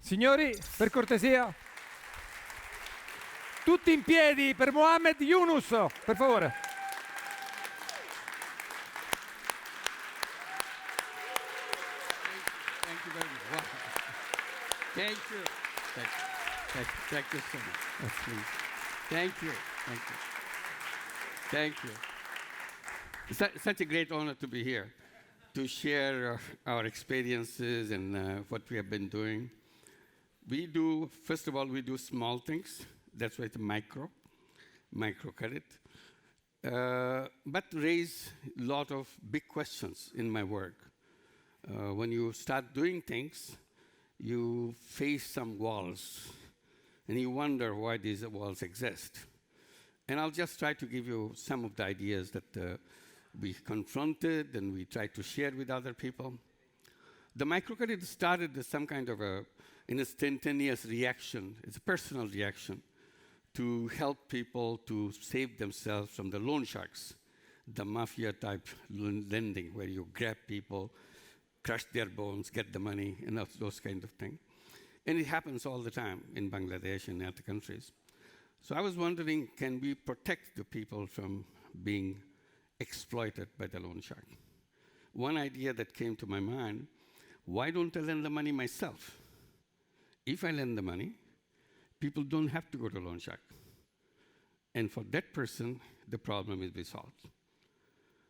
Signori, per cortesia, tutti in piedi per Muhammad Yunus, per favore. Thank you very much. Wow. Thank you. Thank you so much. That's sweet. Thank you. Thank you. Thank you. It's such a great honor to be here, to share our experiences and what we have been doing. First of all, we do small things. That's why it's microcredit. But raise a lot of big questions in my work. When you start doing things, you face some walls, and you wonder why these walls exist. And I'll just try to give you some of the ideas that we confronted and we tried to share with other people. The microcredit started as some kind of an instantaneous reaction. It's a personal reaction to help people to save themselves from the loan sharks, the mafia-type lending where you grab people, crush their bones, get the money, and those kind of things. And it happens all the time in Bangladesh and other countries. So I was wondering, can we protect the people from being exploited by the loan shark? One idea that came to my mind, why don't I lend the money myself? If I lend the money, people don't have to go to loan shark. And for that person, the problem will be solved.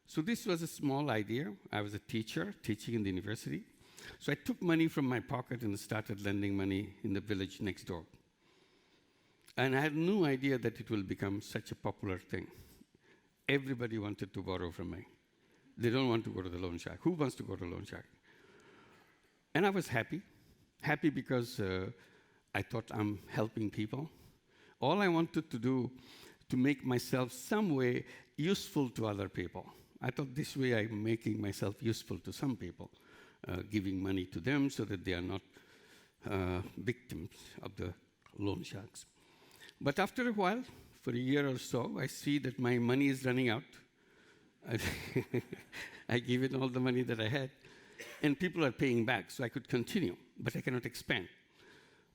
So this was a small idea. I was a teacher, teaching in the university. So I took money from my pocket and started lending money in the village next door. And I had no idea that it will become such a popular thing. Everybody wanted to borrow from me. They don't want to go to the loan shark. Who wants to go to loan shark? And I was happy because I thought I'm helping people. All I wanted to do to make myself some way useful to other people. I thought this way I'm making myself useful to some people, giving money to them so that they are not victims of the loan sharks. But after a while, for a year or so, I see that my money is running out. I gave it all the money that I had, and people are paying back, so I could continue, but I cannot expand.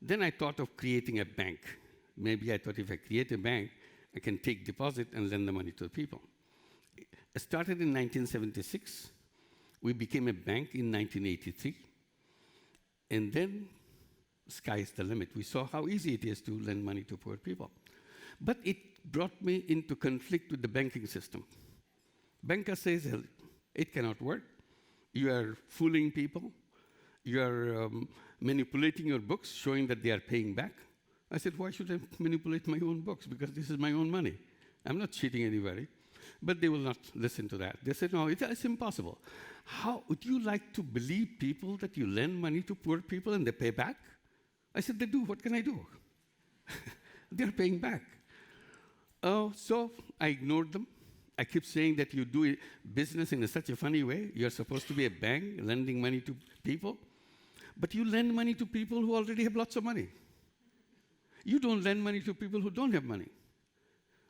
Then I thought of creating a bank. Maybe I thought if I create a bank, I can take deposit and lend the money to the people. It started in 1976. We became a bank in 1983. And then, sky is the limit. We saw how easy it is to lend money to poor people. But it brought me into conflict with the banking system. Banker says, it cannot work. You are fooling people. You are manipulating your books, showing that they are paying back. I said, why should I manipulate my own books? Because this is my own money. I'm not cheating anybody. But they will not listen to that. They said, no, it's impossible. How would you like to believe people that you lend money to poor people and they pay back? I said, they do. What can I do? They're paying back. So I ignored them. I keep saying that you do business in such a funny way. You're supposed to be a bank, lending money to people. But you lend money to people who already have lots of money. You don't lend money to people who don't have money.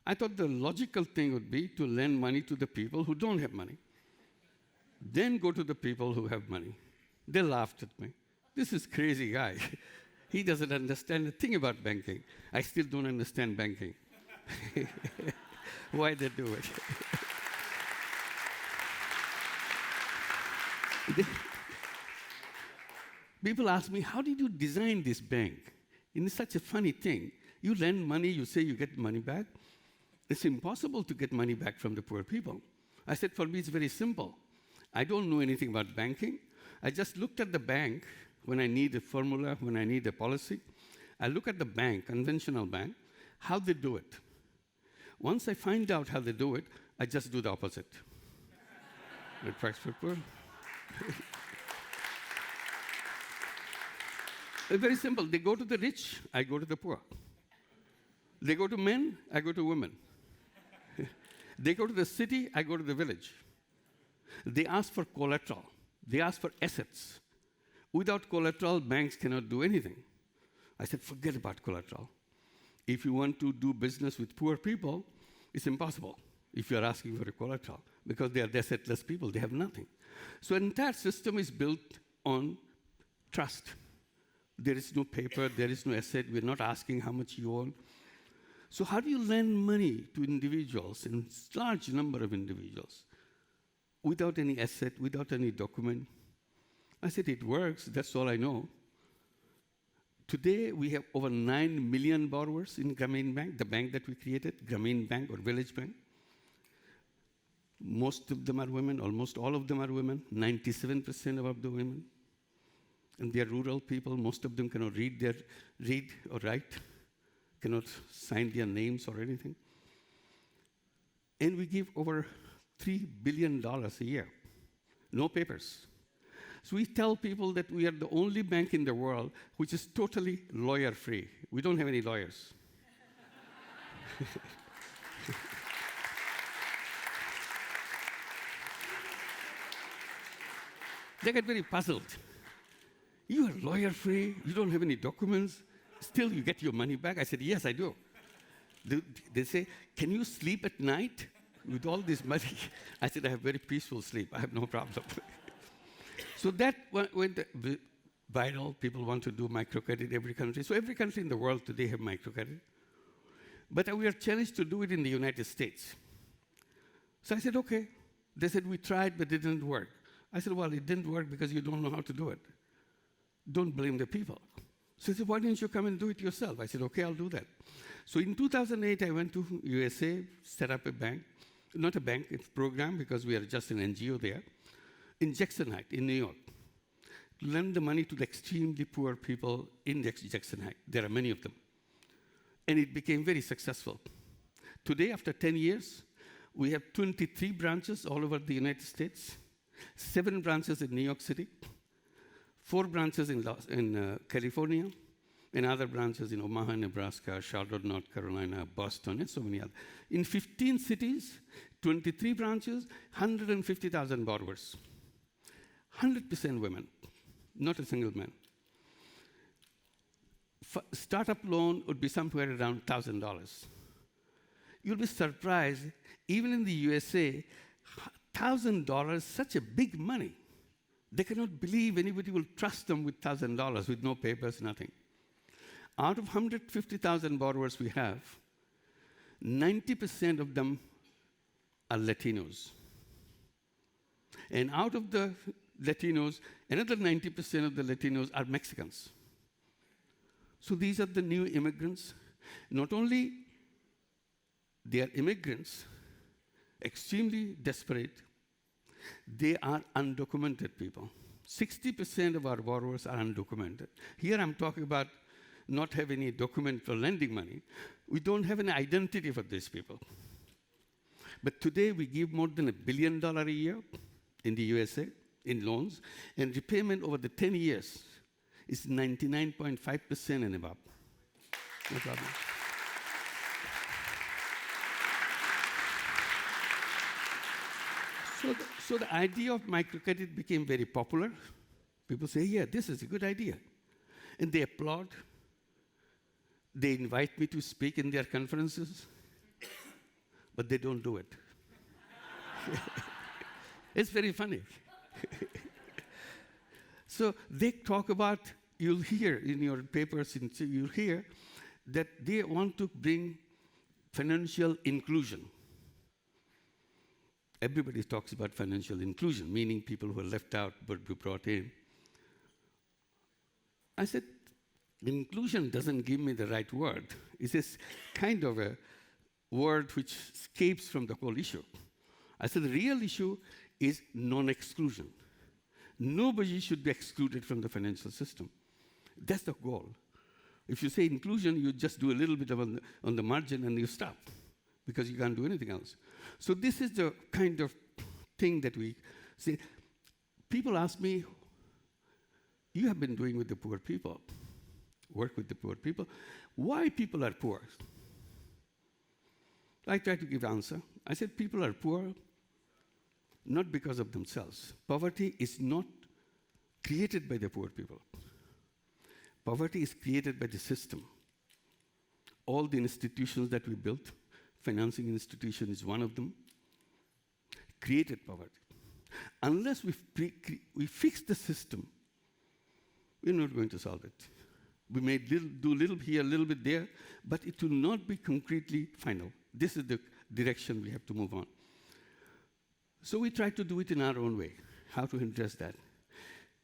I thought the logical thing would be to lend money to the people who don't have money. Then go to the people who have money. They laughed at me. This is crazy guy. He doesn't understand a thing about banking. I still don't understand banking. Why they do it. People ask me, how did you design this bank? It's such a funny thing. You lend money, you say you get money back. It's impossible to get money back from the poor people. I said, for me, it's very simple. I don't know anything about banking. I just looked at the bank when I need a formula, when I need a policy. I look at the bank, conventional bank, how they do it. Once I find out how they do it, I just do the opposite. It works for poor. It's very simple. They go to the rich, I go to the poor. They go to men, I go to women. They go to the city, I go to the village. They ask for collateral. They ask for assets. Without collateral, banks cannot do anything. I said, forget about collateral. If you want to do business with poor people, it's impossible if you're asking for a collateral, because they are assetless people, they have nothing. So the entire system is built on trust. There is no paper, there is no asset. We're not asking how much you own. So how do you lend money to individuals, and large number of individuals, without any asset, without any document? I said, it works, that's all I know. Today, we have over 9 million borrowers in Grameen Bank, the bank that we created, Grameen Bank or Village Bank. Most of them are women, almost all of them are women, 97% of the women. And they are rural people, most of them cannot read or write, cannot sign their names or anything. And we give over $3 billion a year, no papers. So we tell people that we are the only bank in the world which is totally lawyer-free. We don't have any lawyers. They get very puzzled. You are lawyer-free, you don't have any documents, still you get your money back? I said, yes, I do. They say, can you sleep at night with all this money? I said, I have very peaceful sleep, I have no problem. So that went viral. People want to do microcredit in every country. So every country in the world today have microcredit. But we are challenged to do it in the United States. So I said, okay. They said, we tried, but it didn't work. I said, well, it didn't work because you don't know how to do it. Don't blame the people. So he said, why didn't you come and do it yourself? I said, okay, I'll do that. So in 2008, I went to USA, set up a bank. Not a bank, it's a program, because we are just an NGO there, in Jackson Heights, in New York. Lend the money to the extremely poor people in Jackson Heights. There are many of them. And it became very successful. Today, after 10 years, we have 23 branches all over the United States, 7 branches in New York City, 4 branches in California, and other branches in Omaha, Nebraska, Charlotte, North Carolina, Boston, and so many others. In 15 cities, 23 branches, 150,000 borrowers. 100% women, not a single man. Startup loan would be somewhere around $1,000. You'll be surprised, even in the USA, $1,000 is such a big money. They cannot believe anybody will trust them with $1,000 with no papers, nothing. Out of 150,000 borrowers we have, 90% of them are Latinos. And out of the Latinos, another 90% of the Latinos are Mexicans. So these are the new immigrants. Not only they are immigrants, extremely desperate, they are undocumented people. 60% of our borrowers are undocumented. Here I'm talking about not having any document for lending money. We don't have an identity for these people. But today we give more than $1 billion a year in the USA in loans, and repayment over the 10 years is 99.5% and above. No problem. So the idea of microcredit became very popular. People say, yeah, this is a good idea. And they applaud. They invite me to speak in their conferences, but they don't do it. It's very funny. So they talk about, you'll hear in your papers, you'll hear that they want to bring financial inclusion. Everybody talks about financial inclusion, meaning people who are left out but be brought in. I said, inclusion doesn't give me the right word. It's this kind of a word which escapes from the whole issue. I said, the real issue is non-exclusion. Nobody should be excluded from the financial system. That's the goal. If you say inclusion, you just do a little bit of on the margin and you stop, because you can't do anything else. So this is the kind of thing that we say. People ask me, you have been doing with the poor people, work with the poor people. Why people are poor? I try to give answer. I said people are poor not because of themselves. Poverty is not created by the poor people. Poverty is created by the system. All the institutions that we built, financing institution is one of them, created poverty. Unless we fix the system, we're not going to solve it. We may do a little here, a little bit there, but it will not be concretely final. This is the direction we have to move on. So we try to do it in our own way, how to address that.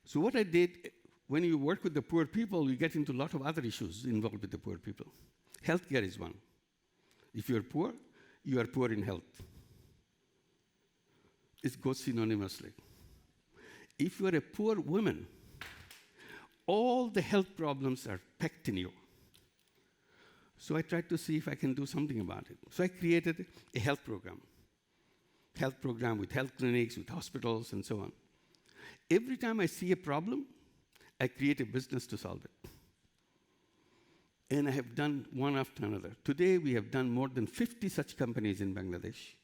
So what I did, when you work with the poor people, you get into a lot of other issues involved with the poor people. Healthcare is one. If you're poor, you are poor in health. It goes synonymously. If you are a poor woman, all the health problems are packed in you. So I tried to see if I can do something about it. So I created a health program with health clinics, with hospitals, and so on. Every time I see a problem, I create a business to solve it. And I have done one after another. Today, we have done more than 50 such companies in Bangladesh,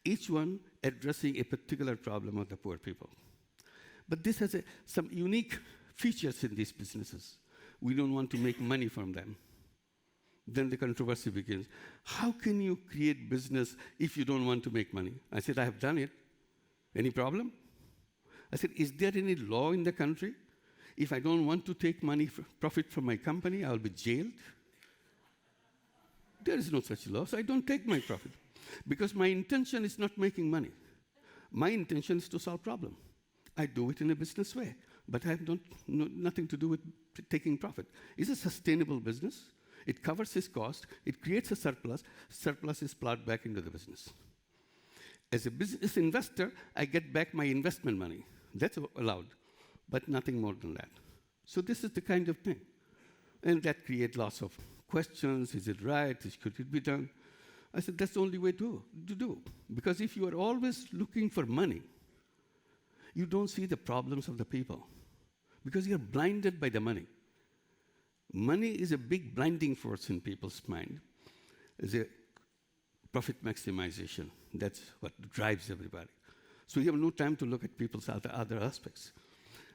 each one addressing a particular problem of the poor people. But this has some unique features in these businesses. We don't want to make money from them. Then the controversy begins. How can you create business if you don't want to make money? I said, I have done it. Any problem? I said, is there any law in the country? If I don't want to take money, profit from my company, I'll be jailed. There is no such law, so I don't take my profit. Because my intention is not making money. My intention is to solve problem. I do it in a business way, but I have nothing to do with taking profit. It's a sustainable business. It covers its cost. It creates a surplus. Surplus is plowed back into the business. As a business investor, I get back my investment money. That's allowed, but nothing more than that. So this is the kind of thing. And that creates lots of questions. Is it right? Could it be done? I said, that's the only way to do. Because if you are always looking for money, you don't see the problems of the people. Because you're blinded by the money. Money is a big blinding force in people's mind. It's a profit maximization. That's what drives everybody. So you have no time to look at people's other aspects.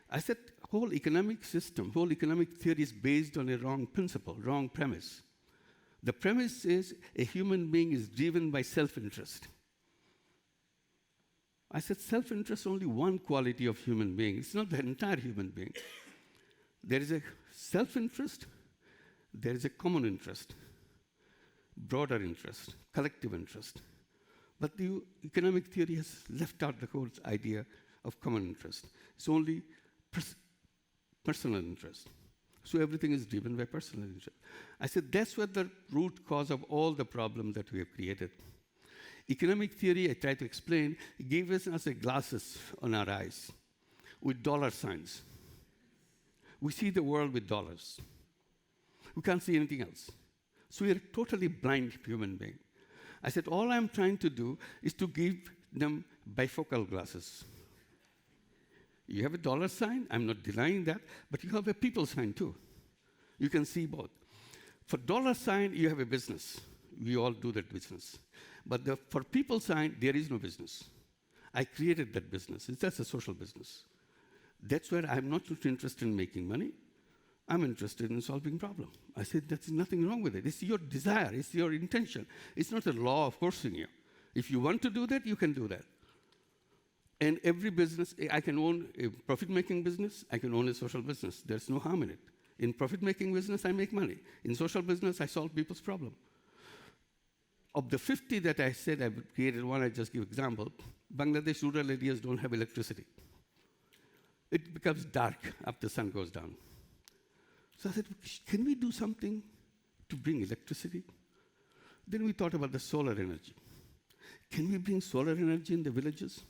I said, whole economic system, whole economic theory is based on a wrong principle, wrong premise. The premise is a human being is driven by self-interest. I said, self-interest is only one quality of human being. It's not the entire human being. There is a self-interest, there is a common interest, broader interest, collective interest. But the economic theory has left out the whole idea of common interest. It's only personal interest. So everything is driven by personal interest. I said, that's what the root cause of all the problems that we have created. Economic theory, I try to explain, gives us glasses on our eyes with dollar signs. We see the world with dollars. We can't see anything else. So we are totally blind human being. I said, all I'm trying to do is to give them bifocal glasses. You have a dollar sign, I'm not denying that, but you have a people sign too. You can see both. For dollar sign, you have a business. We all do that business. But for people sign, there is no business. I created that business. It's just a social business. That's where I'm not interested in making money. I'm interested in solving problems. I said, there's nothing wrong with it. It's your desire. It's your intention. It's not a law of forcing you. If you want to do that, you can do that. And every business, I can own a profit-making business. I can own a social business. There's no harm in it. In profit-making business, I make money. In social business, I solve people's problems. Of the 50 that I said I created one, I just give example. Bangladesh rural areas don't have electricity. It becomes dark after the sun goes down. So I said, can we do something to bring electricity? Then we thought about the solar energy. Can we bring solar energy in the villages?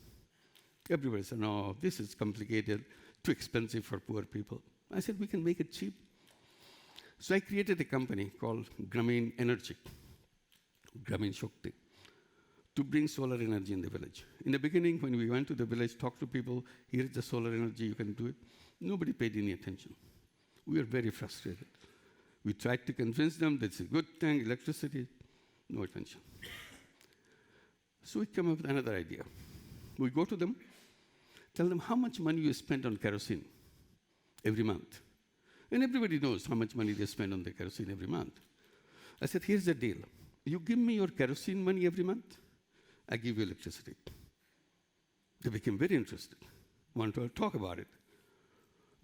Everybody said, no, this is complicated, too expensive for poor people. I said, we can make it cheap. So I created a company called Grameen Energy, Grameen Shakti, to bring solar energy in the village. In the beginning, when we went to the village, talked to people, here's the solar energy, you can do it. Nobody paid any attention. We were very frustrated. We tried to convince them that it's a good thing, electricity, no attention. So we came up with another idea. We go to them, tell them how much money you spend on kerosene every month. And everybody knows how much money they spend on the kerosene every month. I said, here's the deal. You give me your kerosene money every month, I give you electricity. They became very interested, wanted to talk about it.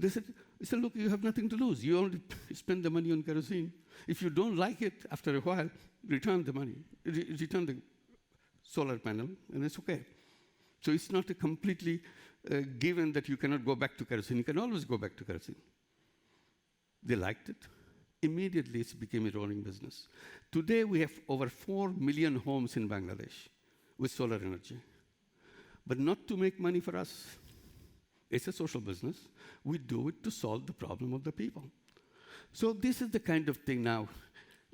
He said, look, you have nothing to lose. You only spend the money on kerosene. If you don't like it, after a while, return the money, return the solar panel, and it's okay. So it's not a completely given that you cannot go back to kerosene. You can always go back to kerosene. They liked it. Immediately, it became a rolling business. Today, we have over 4 million homes in Bangladesh with solar energy. But not to make money for us. It's a social business. We do it to solve the problem of the people. So this is the kind of thing now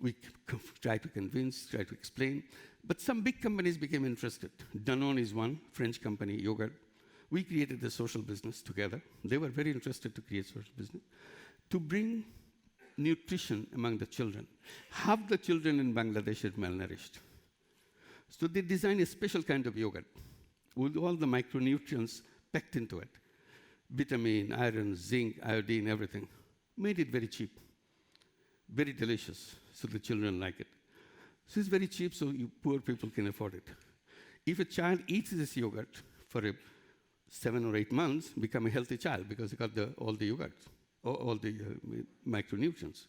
we try to convince, try to explain. But some big companies became interested. Danone is one, French company, yogurt. We created a social business together. They were very interested to create social business to bring nutrition among the children. Half the children in Bangladesh are malnourished. So they designed a special kind of yogurt with all the micronutrients packed into it. Vitamin, iron, zinc, iodine, everything. Made it very cheap, very delicious, so the children like it. So it's very cheap, so you poor people can afford it. If a child eats this yogurt for 7 or 8 months, become a healthy child because they got all the yogurt, all the micronutrients.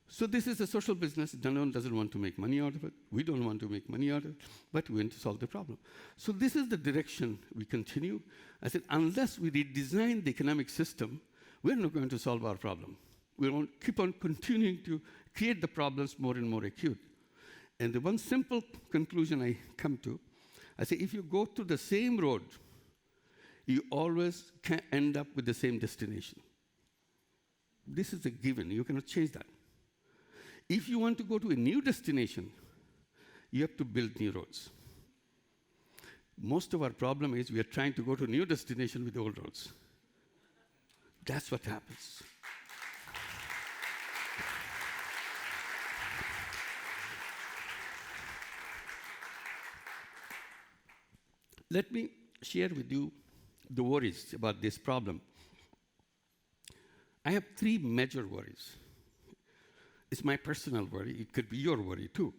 So this is a social business. Danone doesn't want to make money out of it. We don't want to make money out of it, but we want to solve the problem. So this is the direction we continue. I said, unless we redesign the economic system, we're not going to solve our problem. We will keep on continuing to create the problems more and more acute. And the one simple conclusion I come to, I say, if you go to the same road, you always can end up with the same destination. This is a given. You cannot change that. If you want to go to a new destination, you have to build new roads. Most of our problem is we are trying to go to a new destination with old roads. That's what happens. Let me share with you the worries about this problem. I have 3 major worries. It's my personal worry. It could be your worry too,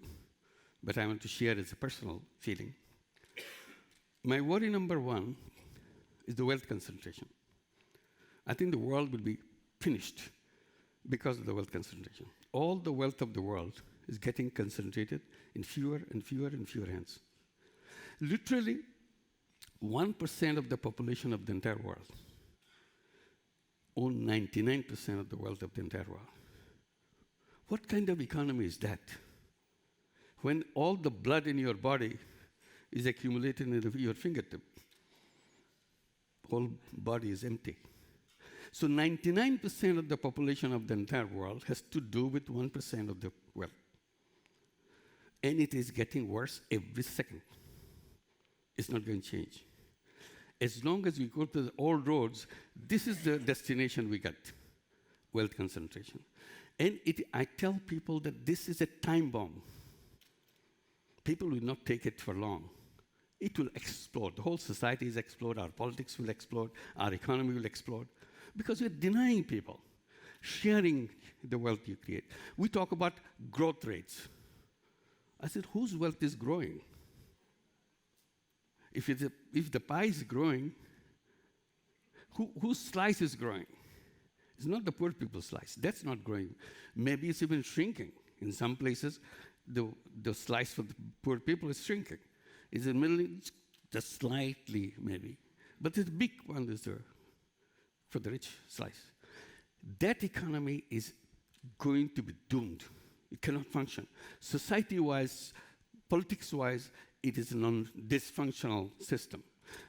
but I want to share as a personal feeling. My worry number 1 is the wealth concentration. I think the world will be finished because of the wealth concentration. All the wealth of the world is getting concentrated in fewer and fewer and fewer hands. Literally, 1% of the population of the entire world own 99% of the wealth of the entire world. What kind of economy is that? When all the blood in your body is accumulated in your fingertip, whole body is empty. So 99% of the population of the entire world has to do with 1% of the wealth. And it is getting worse every second. It's not going to change. As long as we go to the old roads, this is the destination we get, wealth concentration. And I tell people that this is a time bomb. People will not take it for long. It will explode. The whole society is explode. Our politics will explode. Our economy will explode. Because we're denying people sharing the wealth you create. We talk about growth rates. I said, whose wealth is growing? If the pie is growing, whose slice is growing? It's not the poor people's slice. That's not growing. Maybe it's even shrinking. In some places, the slice for the poor people is shrinking. It's in the middle, just slightly maybe. But the big one is for the rich slice. That economy is going to be doomed. It cannot function. Society-wise, politics-wise, it is a dysfunctional system.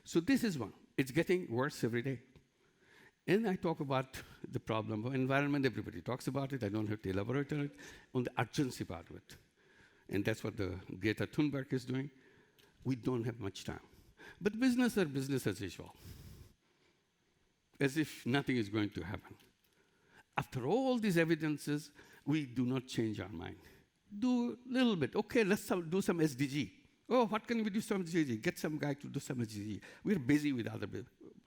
So this is one. It's getting worse every day. And I talk about the problem of environment. Everybody talks about it. I don't have to elaborate on it, on the urgency part of it. And that's what the Greta Thunberg is doing. We don't have much time. But business are business as usual, as if nothing is going to happen. After all these evidences, we do not change our mind. Do a little bit. Okay, let's do some SDG. Oh, what can we do some SDG? Get some guy to do some SDG. We're busy with other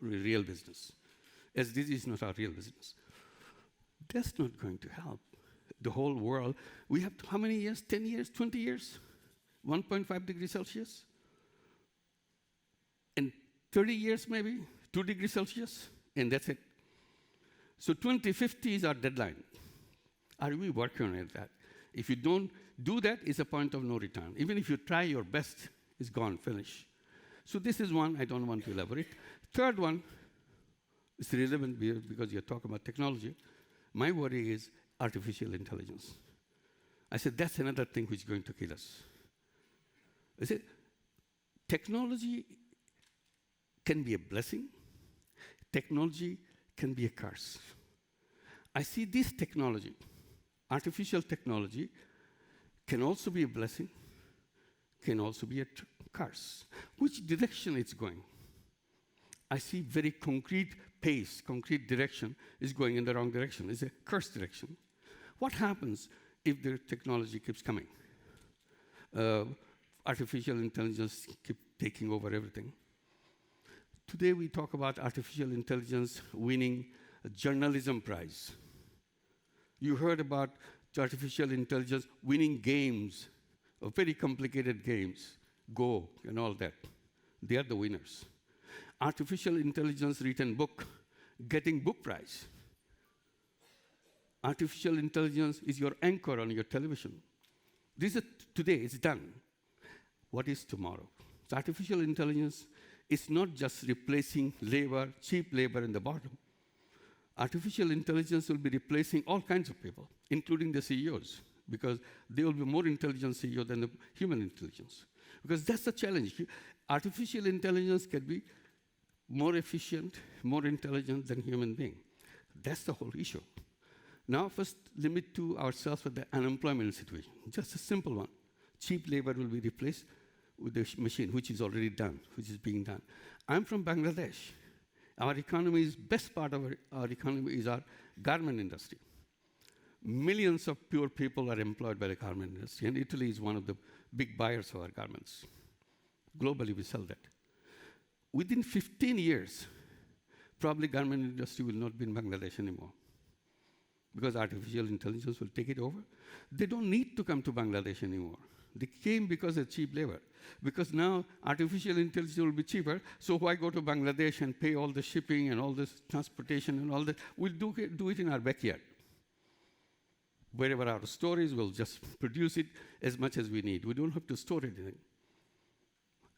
real business. SDG is not our real business. That's not going to help the whole world. We have how many years? 10 years? 20 years? 1.5 degrees Celsius? In 30 years maybe? 2 degrees Celsius? And that's it. So 2050 is our deadline. Are we working on that? If you don't do that, it's a point of no return. Even if you try your best, it's gone, finish. So this is one, I don't want to elaborate. Third one is relevant because you're talking about technology. My worry is artificial intelligence. I said, that's another thing which is going to kill us. I said, technology can be a blessing. Technology can be a curse. I see this technology, artificial technology, can also be a blessing, can also be a curse. Which direction it's going? I see very concrete pace, concrete direction is going in the wrong direction. It's a curse direction. What happens if the technology keeps coming? Artificial intelligence keep taking over everything. Today we talk about artificial intelligence winning a journalism prize. You heard about artificial intelligence winning games, very complicated games, Go and all that. They are the winners. Artificial intelligence written book, getting book prize. Artificial intelligence is your anchor on your television. This is today, it's done. What is tomorrow? So artificial intelligence is not just replacing labor, cheap labor in the bottom. Artificial intelligence will be replacing all kinds of people, including the CEOs, because they will be more intelligent CEO than the human intelligence. Because that's the challenge. Artificial intelligence can be more efficient, more intelligent than human being. That's the whole issue. Now, first, limit to ourselves with the unemployment situation. Just a simple one. Cheap labor will be replaced with the machine, which is already done, which is being done. I'm from Bangladesh. Our economy is, best part of our economy is our garment industry. Millions of poor people are employed by the garment industry, and Italy is one of the big buyers of our garments. Globally, we sell that. Within 15 years, probably garment industry will not be in Bangladesh anymore because artificial intelligence will take it over. They don't need to come to Bangladesh anymore. They came because of cheap labor. Because now artificial intelligence will be cheaper, so why go to Bangladesh and pay all the shipping and all this transportation and all that? We'll do it in our backyard. Wherever our store is, we'll just produce it as much as we need. We don't have to store anything.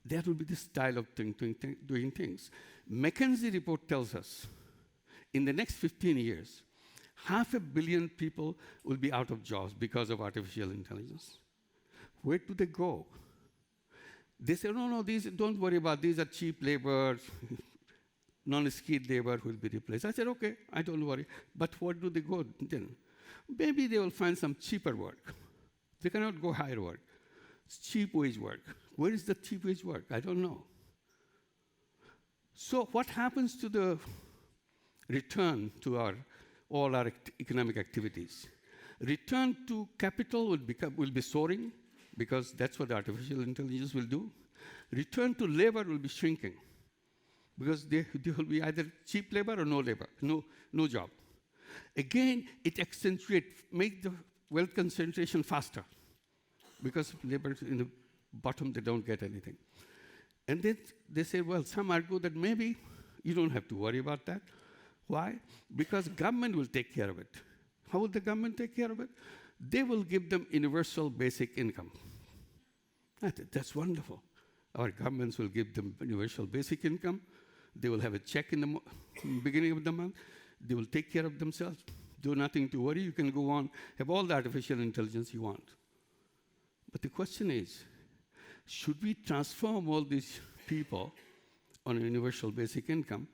That will be the style of doing things. McKinsey report tells us, in the next 15 years, 500 million people will be out of jobs because of artificial intelligence. Where do they go? They say, no, don't worry about these are cheap labor, non-skilled labor will be replaced. I said, okay, I don't worry. But where do they go then? Maybe they will find some cheaper work. They cannot go higher work. It's cheap wage work. Where is the cheap wage work? I don't know. So what happens to the return to all our economic activities? Return to capital will be soaring, because that's what artificial intelligence will do. Return to labor will be shrinking, because there will be either cheap labor or no labor, no job. Again, it make the wealth concentration faster, because labor in the bottom, they don't get anything. And then they say, well, some argue that maybe you don't have to worry about that. Why? Because government will take care of it. How will the government take care of it? They will give them universal basic income. That's wonderful. Our governments will give them universal basic income. They will have a check in the beginning of the month. They will take care of themselves. Do nothing to worry. You can go on, have all the artificial intelligence you want. But the question is, should we transform all these people on a universal basic income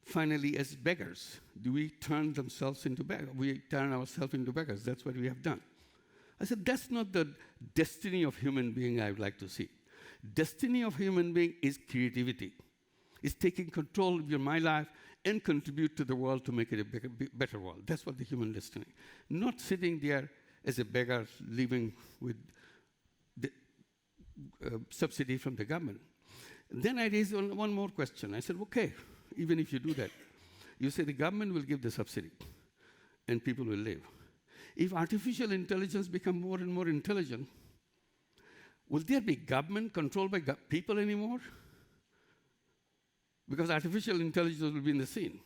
finally as beggars? Do we turn themselves into beggars? We turn ourselves into beggars. That's what we have done. I said, that's not the destiny of human being I would like to see. Destiny of human being is creativity. It's taking control of my life and contribute to the world to make it a better world. That's what the human destiny. Not sitting there as a beggar living with the subsidy from the government. And then I raised one more question. I said, okay, even if you do that, you say the government will give the subsidy and people will live. If artificial intelligence become more and more intelligent, will there be government controlled by people anymore? Because artificial intelligence will be in the scene.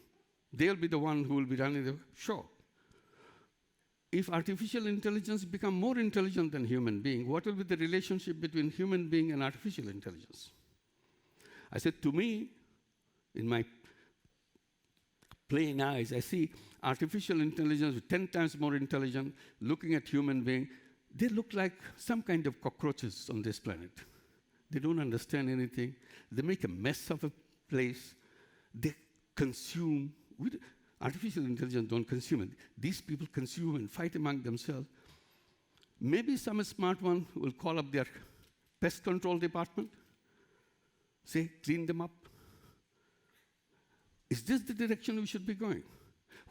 They'll be the one who will be running the show. If artificial intelligence become more intelligent than human being, what will be the relationship between human being and artificial intelligence? I said, to me, in my plain eyes, I see artificial intelligence 10 times more intelligent, looking at human being. They look like some kind of cockroaches on this planet. They don't understand anything. They make a mess of a place. They consume. Artificial intelligence don't consume it. These people consume and fight among themselves. Maybe some smart one will call up their pest control department, say, clean them up. Is this the direction we should be going?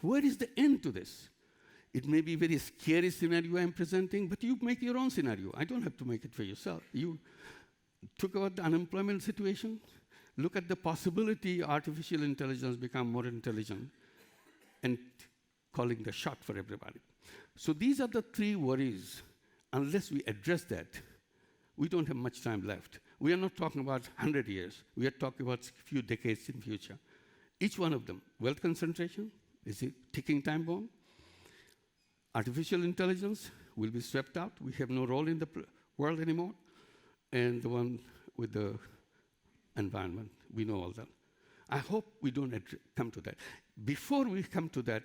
Where is the end to this? It may be a very scary scenario I'm presenting, but you make your own scenario. I don't have to make it for yourself. You talk about the unemployment situation. Look at the possibility artificial intelligence become more intelligent and calling the shot for everybody. So these are the three worries. Unless we address that, we don't have much time left. We are not talking about 100 years. We are talking about a few decades in future. Each one of them, wealth concentration is a ticking time bomb. Artificial intelligence will be swept out. We have no role in the world anymore. And the one with the environment, we know all that. I hope we don't come to that. Before we come to that,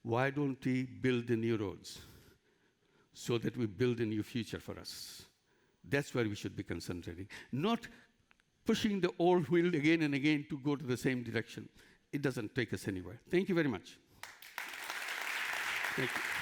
why don't we build the new roads so that we build a new future for us? That's where we should be concentrating. Not pushing the old wheel again and again to go to the same direction. It doesn't take us anywhere. Thank you very much. Thank you.